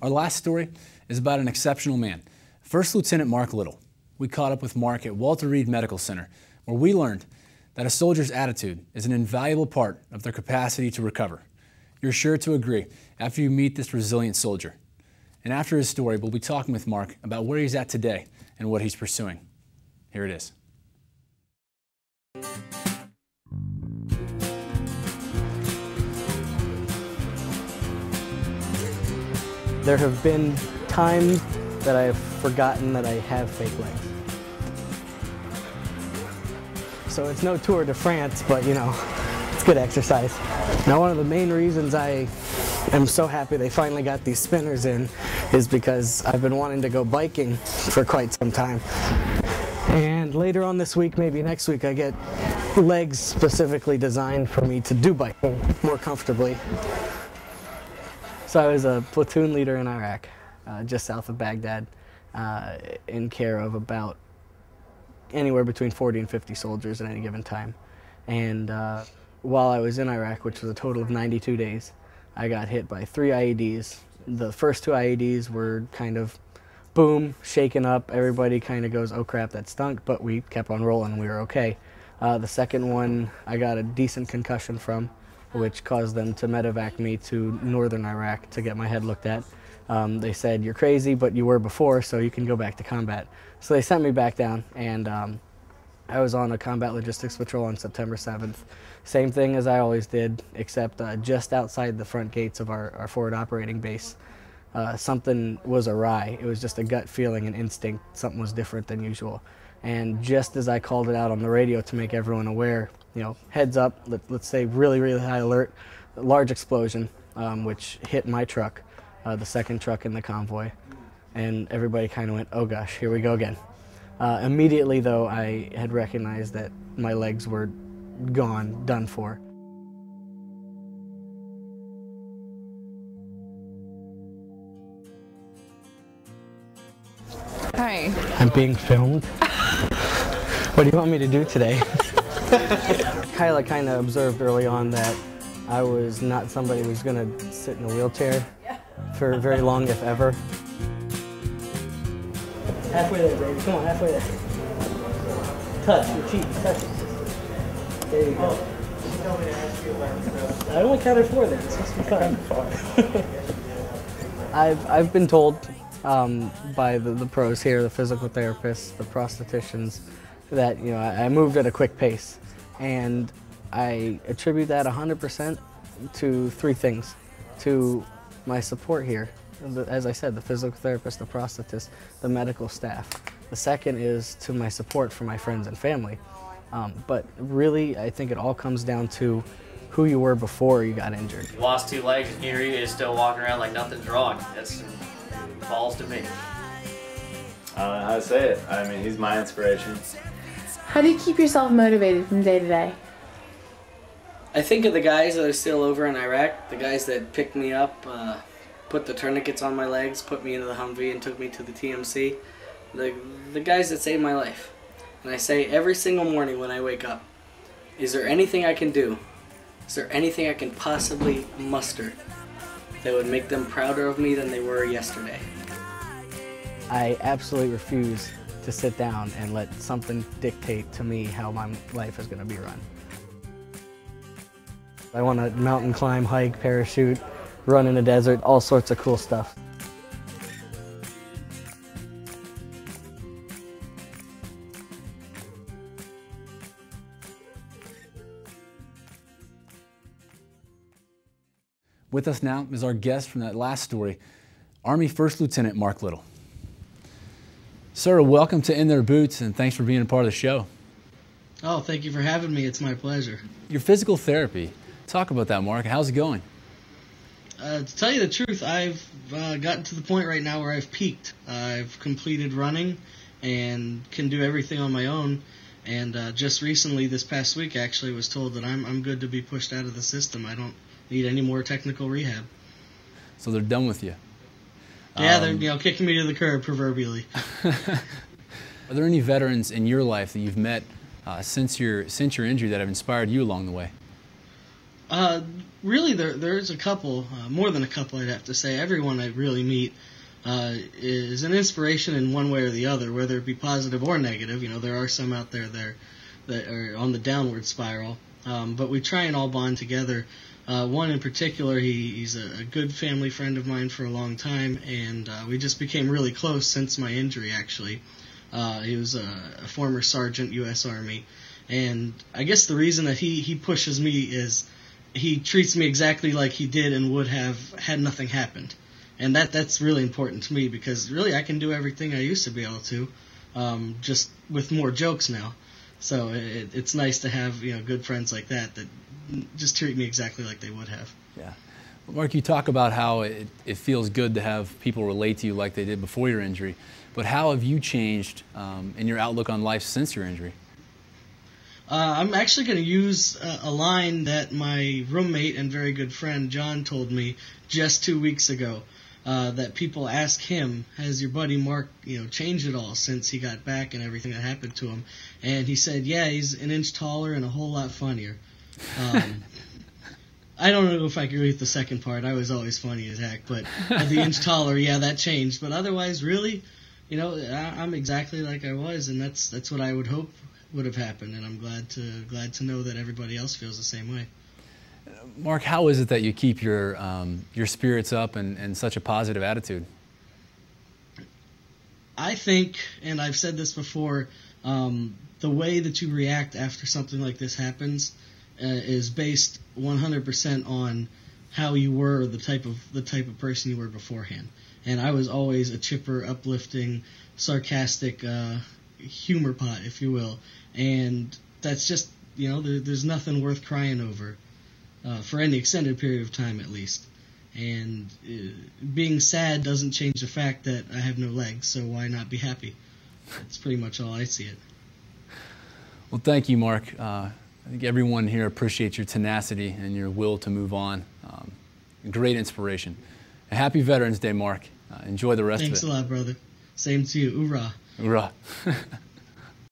Our last story is about an exceptional man, First Lieutenant Mark Little. We caught up with Mark at Walter Reed Medical Center, where we learned that a soldier's attitude is an invaluable part of their capacity to recover. You're sure to agree after you meet this resilient soldier. And after his story, we'll be talking with Mark about where he's at today and what he's pursuing. Here it is. There have been times that I have forgotten that I have fake legs. So it's no Tour de France, but you know, it's good exercise. Now, one of the main reasons I am so happy they finally got these spinners in is because I've been wanting to go biking for quite some time. And later on this week, maybe next week, I get legs specifically designed for me to do biking more comfortably. So I was a platoon leader in Iraq, just south of Baghdad, in care of about anywhere between 40 and 50 soldiers at any given time. And while I was in Iraq, which was a total of 92 days, I got hit by 3 IEDs. The first 2 IEDs were kind of boom, shaken up. Everybody kind of goes, oh crap, that stunk, but we kept on rolling. We were okay. The second one, I got a decent concussion from, which caused them to medevac me to northern Iraq to get my head looked at. They said, you're crazy, but you were before, so you can go back to combat. So they sent me back down, and I was on a combat logistics patrol on September 7th. Same thing as I always did, except just outside the front gates of our forward operating base. Something was awry. It was just a gut feeling, an instinct. Something was different than usual. And just as I called it out on the radio to make everyone aware, you know, heads up, let's say really, really high alert, a large explosion, which hit my truck, the second truck in the convoy. And everybody kind of went, oh gosh, here we go again. Immediately though, I had recognized that my legs were gone, done for. Hi. I'm being filmed. What do you want me to do today? Kyla kind of observed early on that I was not somebody who was going to sit in a wheelchair for very long, if ever. Halfway there, baby. Come on, halfway there. Touch your cheeks. Touch it. There you go. I only counted 4 there. It's supposed to be fun. I've been told by the pros here, the physical therapists, the prostheticians, that you know I moved at a quick pace, and I attribute that 100% to 3 things: to my support here, as I said, the physical therapist, the prosthetist, the medical staff. The second is to my support from my friends and family. But really, I think it all comes down to who you were before you got injured. You lost 2 legs, and here he is still walking around like nothing's wrong. That's balls to me. I don't know how to say it. I mean, he's my inspiration. How do you keep yourself motivated from day to day? I think of the guys that are still over in Iraq, the guys that picked me up, put the tourniquets on my legs, put me into the Humvee and took me to the TMC. The guys that saved my life. And I say every single morning when I wake up, is there anything I can do? Is there anything I can possibly muster that would make them prouder of me than they were yesterday? I absolutely refuse to sit down and let something dictate to me how my life is going to be run. I want to mountain climb, hike, parachute, run in the desert, all sorts of cool stuff. With us now is our guest from that last story, Army First Lieutenant Mark Little. Sir, welcome to In Their Boots, and thanks for being a part of the show. Oh, thank you for having me. It's my pleasure. Your physical therapy, talk about that, Mark. How's it going? To tell you the truth, I've gotten to the point right now where I've peaked. I've completed running and can do everything on my own. And just recently, this past week, actually, was told that I'm good to be pushed out of the system. I don't need any more technical rehab. So they're done with you? Yeah, they're kicking me to the curb, proverbially. Are there any veterans in your life that you've met since your injury that have inspired you along the way? Really, there's a couple, more than a couple, I'd have to say. Everyone I really meet is an inspiration in one way or the other, whether it be positive or negative. You know, there are some out there that are on the downward spiral, but we try and all bond together. One in particular, he's a good family friend of mine for a long time, and we just became really close since my injury, actually. He was a former sergeant, U.S. Army, and I guess the reason that he pushes me is he treats me exactly like he did and would have had nothing happened. And that's really important to me, because really I can do everything I used to be able to, just with more jokes now. So it's nice to have, you know, good friends like that just treat me exactly like they would have. Yeah. Well, Mark, you talk about how it feels good to have people relate to you like they did before your injury, but how have you changed in your outlook on life since your injury? I'm actually going to use a line that my roommate and very good friend John told me just 2 weeks ago. That people ask him, has your buddy Mark, you know, changed at all since he got back and everything that happened to him? And he said, yeah, he's an inch taller and a whole lot funnier. I don't know if I agree with the second part. I was always funny as heck, but the inch taller, yeah, that changed. But otherwise, really, you know, I'm exactly like I was, and that's what I would hope would have happened. And I'm glad to know that everybody else feels the same way. Mark, how is it that you keep your spirits up and such a positive attitude? I think, and I've said this before, the way that you react after something like this happens is based 100% on how you were, the type of person you were beforehand. And I was always a chipper, uplifting, sarcastic humor pot, if you will. And that's just, you know, there's nothing worth crying over. For any extended period of time, at least. And being sad doesn't change the fact that I have no legs, so why not be happy? That's pretty much all I see it. Well, thank you, Mark. I think everyone here appreciates your tenacity and your will to move on. Great inspiration. And happy Veterans Day, Mark. Enjoy the rest of it. Thanks a lot, brother. Same to you. Hoorah. Hoorah.